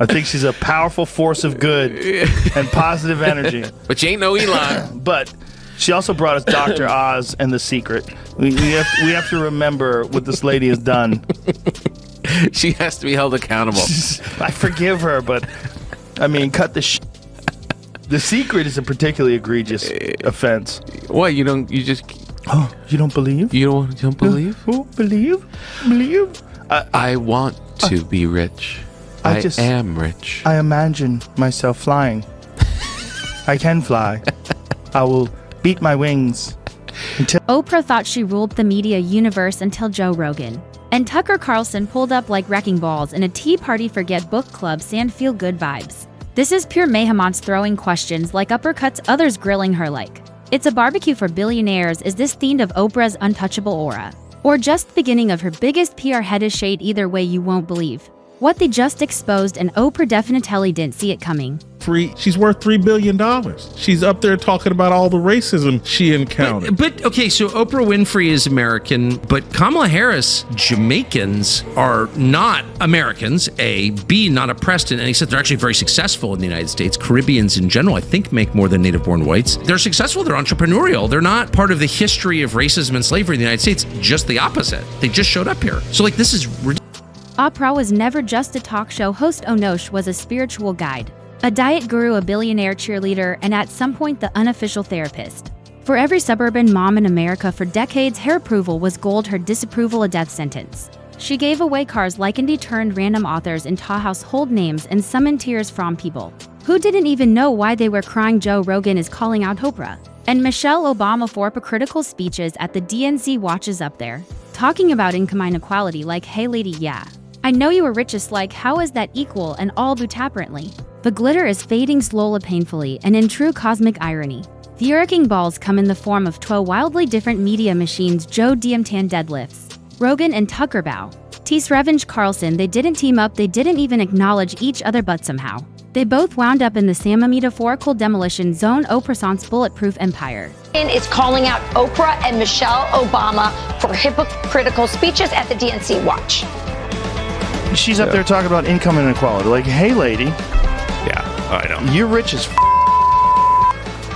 I think she's a powerful force of good and positive energy. But you ain't no Elon. But she also brought us Dr. Oz and The Secret. We have to remember what this lady has done. She has to be held accountable. I forgive her, but I mean, cut the shit. The Secret is a particularly egregious offense. What? You don't believe? You don't believe? Believe? I want to be rich. I am rich. I imagine myself flying. I can fly. I will beat my wings until... Oprah thought she ruled the media universe until Joe Rogan and Tucker Carlson pulled up like wrecking balls in a Tea Party Forget Book Club and feel good vibes. This is pure mayhemons throwing questions like uppercuts, others grilling her like, it's a barbecue for billionaires. Is this themed of Oprah's untouchable aura? Or just the beginning of her biggest PR head shade? Either way, you won't believe what they just exposed, and Oprah definitely didn't see it coming. She's worth $3 billion. She's up there talking about all the racism she encountered. But okay, so Oprah Winfrey is American, but Kamala Harris, Jamaicans are not Americans, A. B, not oppressed in any sense. They're actually very successful in the United States. Caribbeans in general, I think, make more than native-born whites. They're successful, they're entrepreneurial. They're not part of the history of racism and slavery in the United States, just the opposite. They just showed up here. So, like, this is ridiculous. Oprah was never just a talk show host. Onosh was a spiritual guide, a diet guru, a billionaire cheerleader, and at some point the unofficial therapist. For every suburban mom in America for decades, her approval was gold, her disapproval a death sentence. She gave away cars like Indy turned random authors into household names and summoned tears from people who didn't even know why they were crying. Joe Rogan is calling out Oprah and Michelle Obama for hypocritical speeches at the DNC. Watches up there, talking about income inequality like, hey lady, yeah, I know you were richest, like how is that equal, and all but apparently. The glitter is fading slowly, painfully, and in true cosmic irony, the wrecking balls come in the form of 12 wildly different media machines. Joe Diamtan deadlifts, Rogan and Tucker bow, Tease Revenge Carlson. They didn't team up, they didn't even acknowledge each other, but somehow they both wound up in the same metaphorical demolition zone. Oprah's bulletproof empire is calling out Oprah and Michelle Obama for hypocritical speeches at the DNC. Watch. She's up there talking about income inequality. Like, hey, lady. Yeah, I know. You're rich as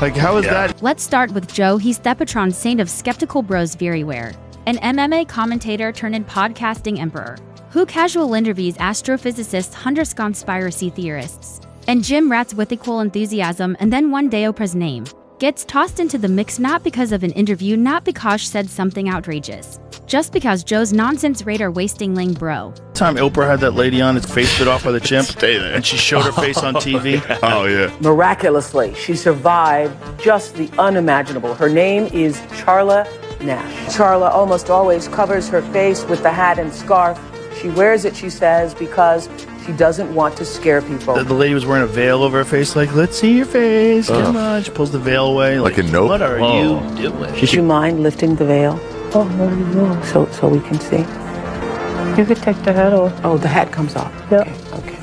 Like, how is that? Let's start with Joe. He's the patron saint of skeptical bros everywhere. An MMA commentator turned podcasting emperor, who casual interviews astrophysicists, hundreds conspiracy theorists, and gym rats with equal enthusiasm. And then one day Oprah's name gets tossed into the mix, not because of an interview, not because she said something outrageous, just because Joe's nonsense radar wasting ling bro. Time Oprah had that lady on, his face bit off by the chimp. Stay there. And she showed her face on TV. Oh, yeah. Miraculously, she survived just the unimaginable. Her name is Charla Nash. Charla almost always covers her face with the hat and scarf. She wears it, she says, because she doesn't want to scare people. The lady was wearing a veil over her face, like, let's see your face. Come on. She pulls the veil away. Like a Nope. What are you doing? Would you mind lifting the veil? Oh, no. So we can see. You could take the hat off. Oh, the hat comes off. Yep. Okay.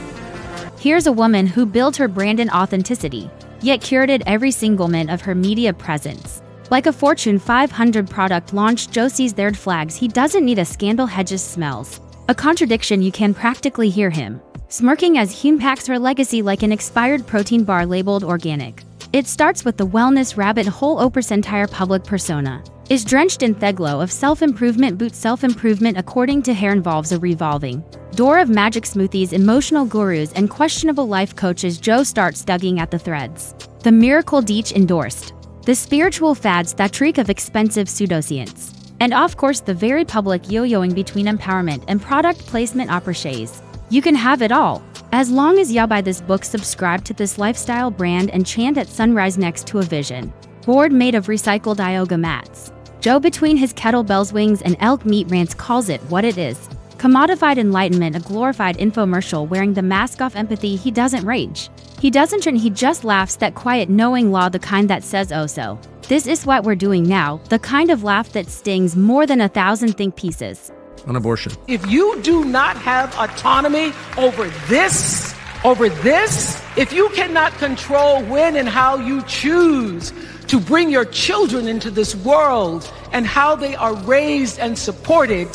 Here's a woman who built her brand in authenticity, yet curated every single minute of her media presence. Like a Fortune 500 product launch, Joe sees their flags. He doesn't need a scandal, hedges smells a contradiction. You can practically hear him smirking as he unpacks her legacy like an expired protein bar labeled organic. It starts with the wellness rabbit hole. Oprah's entire public persona is drenched in the glow of self-improvement. Boot self-improvement, according to her, involves a revolving door of magic smoothies, emotional gurus, and questionable life coaches. Joe starts tugging at the threads. The miracle Deech endorsed, the spiritual fads that reek of expensive pseudoscience, and of course the very public yo-yoing between empowerment and product placement approaches. You can have it all, as long as you buy this book, subscribe to this lifestyle brand, and chant at sunrise next to a vision board made of recycled yoga mats. Joe, between his kettlebells, wings, and elk meat rants, calls it what it is. Commodified enlightenment, a glorified infomercial wearing the mask of empathy. He doesn't rage. He doesn't turn, he just laughs, that quiet knowing laugh, the kind that says, oh so, this is what we're doing now, the kind of laugh that stings more than 1,000 think pieces. On abortion. If you do not have autonomy over this, if you cannot control when and how you choose to bring your children into this world and how they are raised and supported,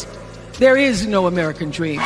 there is no American dream.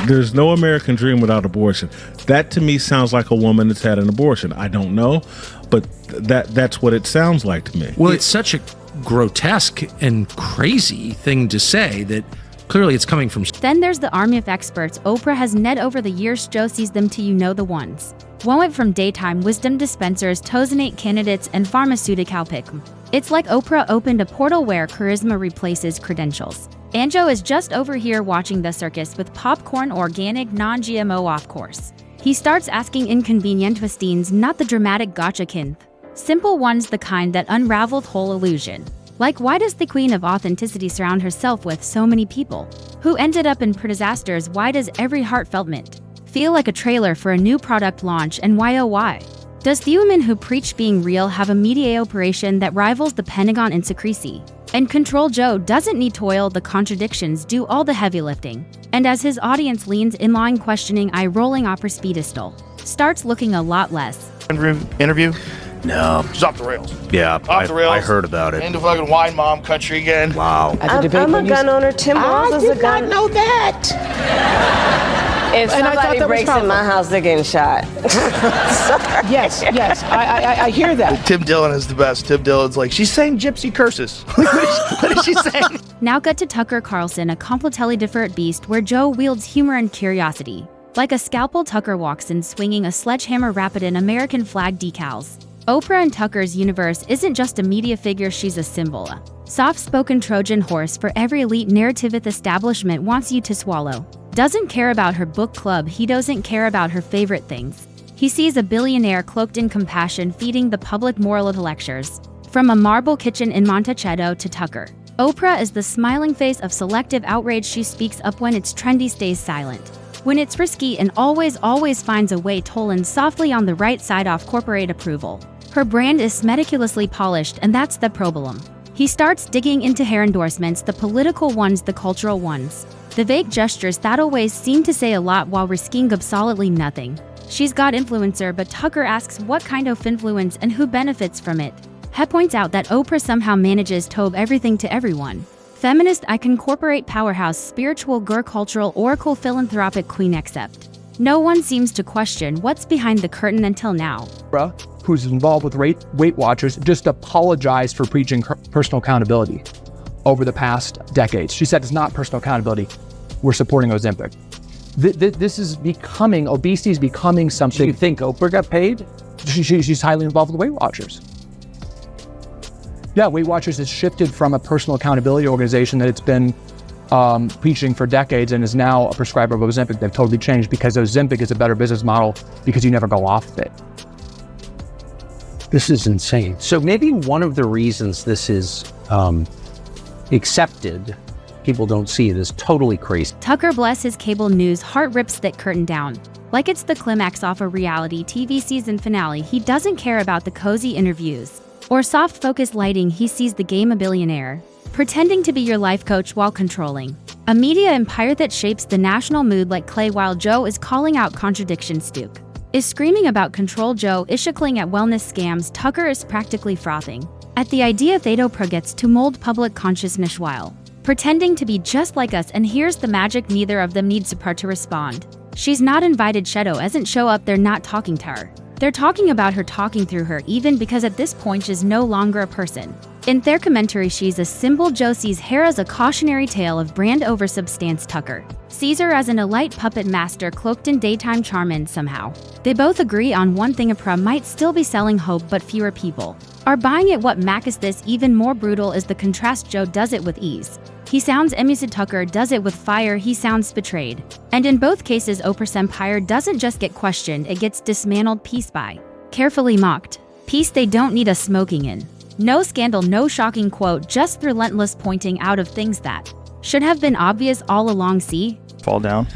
There's no American dream without abortion. That to me sounds like a woman that's had an abortion. I don't know, but that's what it sounds like to me. Well, it's such a grotesque and crazy thing to say that clearly it's coming from. Then there's the army of experts Oprah has net over the years. Joe sees them to the ones. One went from daytime wisdom dispensers, Tozenate candidates, and pharmaceutical pick. It's like Oprah opened a portal where charisma replaces credentials. And Joe is just over here watching the circus with popcorn, organic, non-GMO, of course. He starts asking inconvenient questions, not the dramatic gotcha kind. Simple ones, the kind that unravel the whole illusion. Like, why does the queen of authenticity surround herself with so many people who ended up in disasters? Why does every heartfelt mint feel like a trailer for a new product launch? And why, oh why? Does the woman who preach being real have a media operation that rivals the Pentagon in secrecy? And Control Joe doesn't need toil, the contradictions do all the heavy lifting. And as his audience leans in line questioning, eye-rolling opera speedistal starts looking a lot less. Interview? No. She's off the rails. Yeah, Off the rails. I heard about it. Into fucking wine mom country again. Wow. I'm a gun owner. Tim Walz is a gun. know that. If somebody breaks in my house, they're getting shot. Yes, I hear that. Tim Dillon is the best. Tim Dillon's like, she's saying gypsy curses. What is she saying? Now cut to Tucker Carlson, a completely different beast where Joe wields humor and curiosity. Like a scalpel, Tucker walks in swinging a sledgehammer wrapped in American flag decals. Oprah and Tucker's universe isn't just a media figure, she's a symbol. A soft-spoken Trojan horse for every elite narrativist establishment wants you to swallow. Doesn't care about her book club, he doesn't care about her favorite things. He sees a billionaire cloaked in compassion feeding the public moral lectures. From a marble kitchen in Montecito to Tucker, Oprah is the smiling face of selective outrage. She speaks up when it's trendy, stays silent when it's risky, and always finds a way to land softly on the right side of corporate approval. Her brand is meticulously polished, and that's the problem. He starts digging into her endorsements, the political ones, the cultural ones. The vague gestures that always seem to say a lot while risking absolutely nothing. She's got influencer, but Tucker asks what kind of influence and who benefits from it. He points out that Oprah somehow manages to be everything to everyone. Feminist icon, corporate powerhouse, spiritual girl, cultural oracle, philanthropic queen, except no one seems to question what's behind the curtain until now. Oprah, who's involved with Weight Watchers, just apologized for preaching personal accountability over the past decades. She said it's not personal accountability. We're supporting Ozempic. This is becoming, obesity is becoming something. Do you think Oprah got paid? She's highly involved with Weight Watchers. Yeah, Weight Watchers has shifted from a personal accountability organization that it's been preaching for decades and is now a prescriber of Ozempic. They've totally changed because Ozempic is a better business model because you never go off of it. This is insane. So maybe one of the reasons this is accepted, people don't see it, is totally crazy. Tucker, bless his cable news heart, rips that curtain down. Like it's the climax of a reality TV season finale. He doesn't care about the cozy interviews or soft focus lighting. He sees the game, a billionaire pretending to be your life coach while controlling a media empire that shapes the national mood like clay. While Joe is calling out contradictions, Duke is screaming about control. Joe is chuckling at wellness scams. Tucker is practically frothing at the idea that Oprah gets to mold public consciousness while pretending to be just like us. And here's the magic: neither of them needs support to respond. She's not invited. Shadow doesn't show up. They're not talking to her. They're talking about her, talking through her, even because at this point she's no longer a person. In their commentary, she's a symbol. Joe sees her as a cautionary tale of brand over substance. Tucker sees her as an elite puppet master cloaked in daytime charm, and somehow they both agree on one thing: Oprah might still be selling hope, but fewer people are buying it. What makes this even more brutal is the contrast. Joe does it with ease. He sounds amused. Tucker does it with fire. He sounds betrayed. And in both cases, Oprah's empire doesn't just get questioned, it gets dismantled piece by carefully mocked piece. They don't need a smoking in. No scandal, no shocking quote, just relentless pointing out of things that should have been obvious all along. See? Fall down.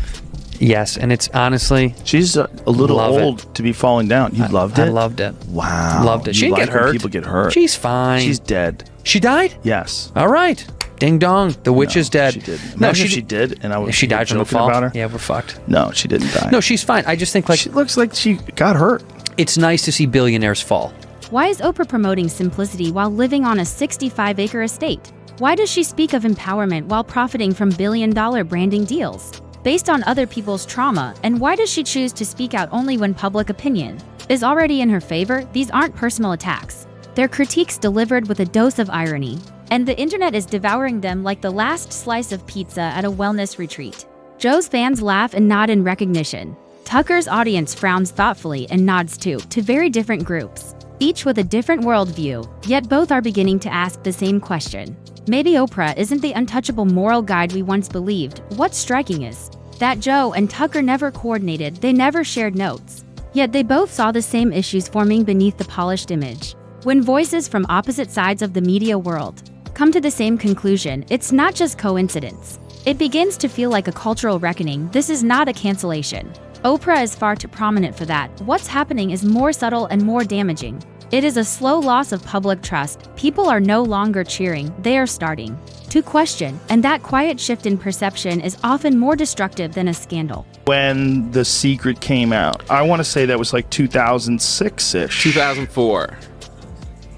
Yes, and it's honestly... She's a little old to be falling down. You loved it? I loved it. Wow. Loved it. She didn't get hurt. People get hurt. She's fine. She's dead. She died? Yes. All right. Ding dong. The witch is dead. She did. Imagine if she did, and I was if she died from the fall. About her. Yeah, we're fucked. No, she didn't die. No, she's fine. I just think she looks like she got hurt. It's nice to see billionaires fall. Why is Oprah promoting simplicity while living on a 65-acre estate? Why does she speak of empowerment while profiting from billion-dollar branding deals? based on other people's trauma, and why does she choose to speak out only when public opinion is already in her favor? These aren't personal attacks. They're critiques delivered with a dose of irony, and the internet is devouring them like the last slice of pizza at a wellness retreat. Joe's fans laugh and nod in recognition. Tucker's audience frowns thoughtfully and nods too, to very different groups, each with a different worldview, yet both are beginning to ask the same question. Maybe Oprah isn't the untouchable moral guide we once believed. What's striking is that Joe and Tucker never coordinated, they never shared notes. Yet they both saw the same issues forming beneath the polished image. When voices from opposite sides of the media world come to the same conclusion, it's not just coincidence. It begins to feel like a cultural reckoning. This is not a cancellation. Oprah is far too prominent for that. What's happening is more subtle and more damaging. It is a slow loss of public trust. People are no longer cheering, they are starting to question, and that quiet shift in perception is often more destructive than a scandal. When The Secret came out, I want to say that was like 2006-ish. 2004.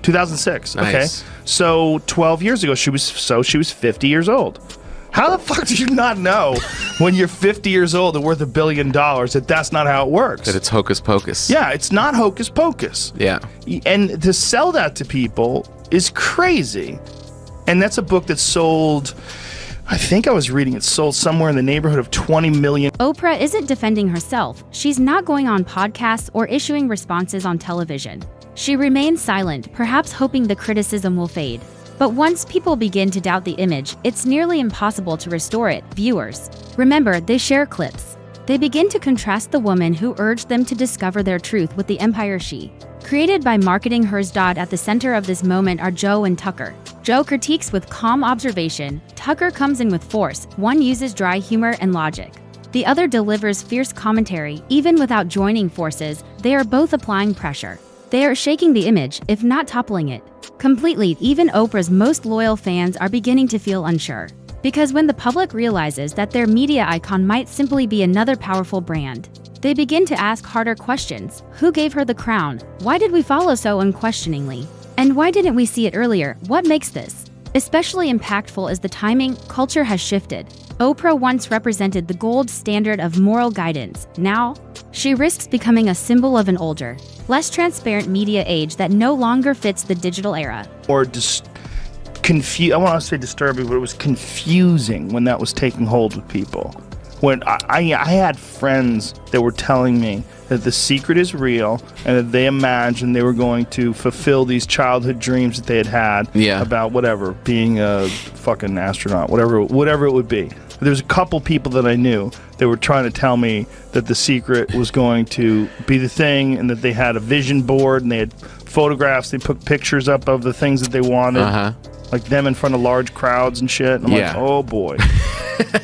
2006, okay. Nice. So 12 years ago, she was 50 years old. How the fuck do you not know when you're 50 years old and worth $1 billion that that's not how it works? That it's hocus pocus. Yeah, it's not hocus pocus. Yeah. And to sell that to people is crazy. And that's a book that sold, I think I was reading it sold somewhere in the neighborhood of 20 million. Oprah isn't defending herself. She's not going on podcasts or issuing responses on television. She remains silent, perhaps hoping the criticism will fade. But once people begin to doubt the image, it's nearly impossible to restore it. Viewers, remember, they share clips. They begin to contrast the woman who urged them to discover their truth with the empire she created by marketing hers. At the center of this moment are Joe and Tucker. Joe critiques with calm observation. Tucker comes in with force. One uses dry humor and logic. The other delivers fierce commentary. Even without joining forces, they are both applying pressure. They are shaking the image, if not toppling it completely. Even Oprah's most loyal fans are beginning to feel unsure. Because when the public realizes that their media icon might simply be another powerful brand, they begin to ask harder questions. Who gave her the crown? Why did we follow so unquestioningly? And why didn't we see it earlier? What makes this especially impactful is the timing. Culture has shifted. Oprah once represented the gold standard of moral guidance. Now, she risks becoming a symbol of an older, less transparent media age that no longer fits the digital era. Or I want to say disturbing, but it was confusing when that was taking hold with people. When I had friends that were telling me that The Secret is real and that they imagined they were going to fulfill these childhood dreams that they had about whatever, being a fucking astronaut, whatever it would be. There's a couple people that I knew that were trying to tell me that The Secret was going to be the thing and that they had a vision board and they had photographs, they put pictures up of the things that they wanted, like them in front of large crowds and shit. And I'm like, oh boy.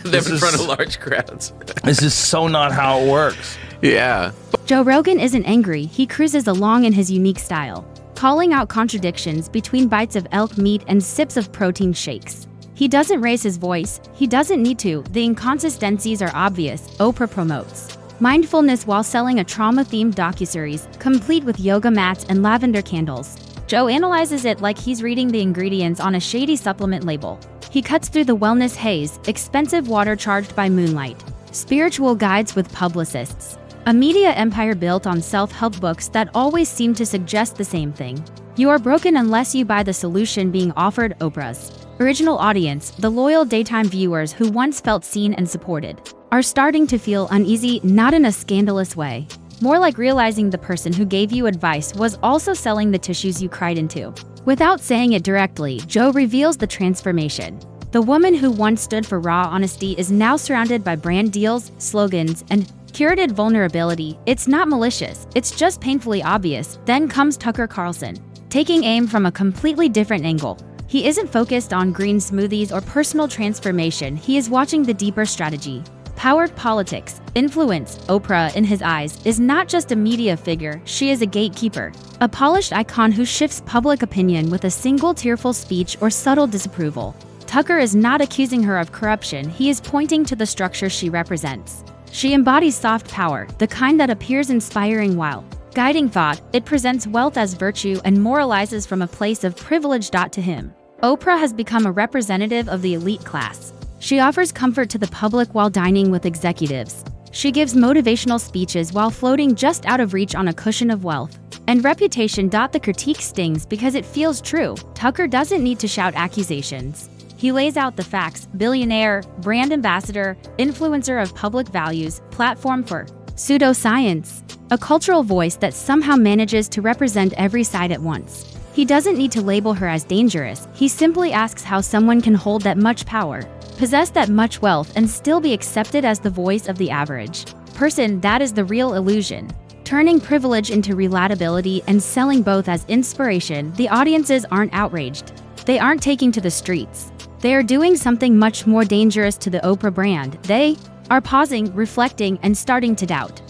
Them in front of large crowds. This is so not how it works. Yeah. Joe Rogan isn't angry. He cruises along in his unique style, calling out contradictions between bites of elk meat and sips of protein shakes. He doesn't raise his voice. He doesn't need to. The inconsistencies are obvious. Oprah promotes mindfulness while selling a trauma-themed docuseries, complete with yoga mats and lavender candles. Joe analyzes it like he's reading the ingredients on a shady supplement label. He cuts through the wellness haze, expensive water charged by moonlight, spiritual guides with publicists, a media empire built on self-help books that always seem to suggest the same thing. You are broken unless you buy the solution being offered. Oprah's original audience, the loyal daytime viewers who once felt seen and supported, are starting to feel uneasy, not in a scandalous way. More like realizing the person who gave you advice was also selling the tissues you cried into. Without saying it directly, Joe reveals the transformation. The woman who once stood for raw honesty is now surrounded by brand deals, slogans, and curated vulnerability. It's not malicious, it's just painfully obvious. Then comes Tucker Carlson, taking aim from a completely different angle. He isn't focused on green smoothies or personal transformation. He is watching the deeper strategy. Powered politics, influence. Oprah, in his eyes, is not just a media figure, she is a gatekeeper. A polished icon who shifts public opinion with a single tearful speech or subtle disapproval. Tucker is not accusing her of corruption, he is pointing to the structure she represents. She embodies soft power, the kind that appears inspiring while guiding thought. It presents wealth as virtue and moralizes from a place of privilege. To him, Oprah has become a representative of the elite class. She offers comfort to the public while dining with executives. She gives motivational speeches while floating just out of reach on a cushion of wealth. And reputation. The critique stings because it feels true. Tucker doesn't need to shout accusations. He lays out the facts: billionaire, brand ambassador, influencer of public values, platform for pseudoscience, a cultural voice that somehow manages to represent every side at once. He doesn't need to label her as dangerous. He simply asks how someone can hold that much power, possess that much wealth, and still be accepted as the voice of the average person. That is the real illusion. Turning privilege into relatability and selling both as inspiration. The audiences aren't outraged. They aren't taking to the streets. They are doing something much more dangerous to the Oprah brand. They are pausing, reflecting, and starting to doubt.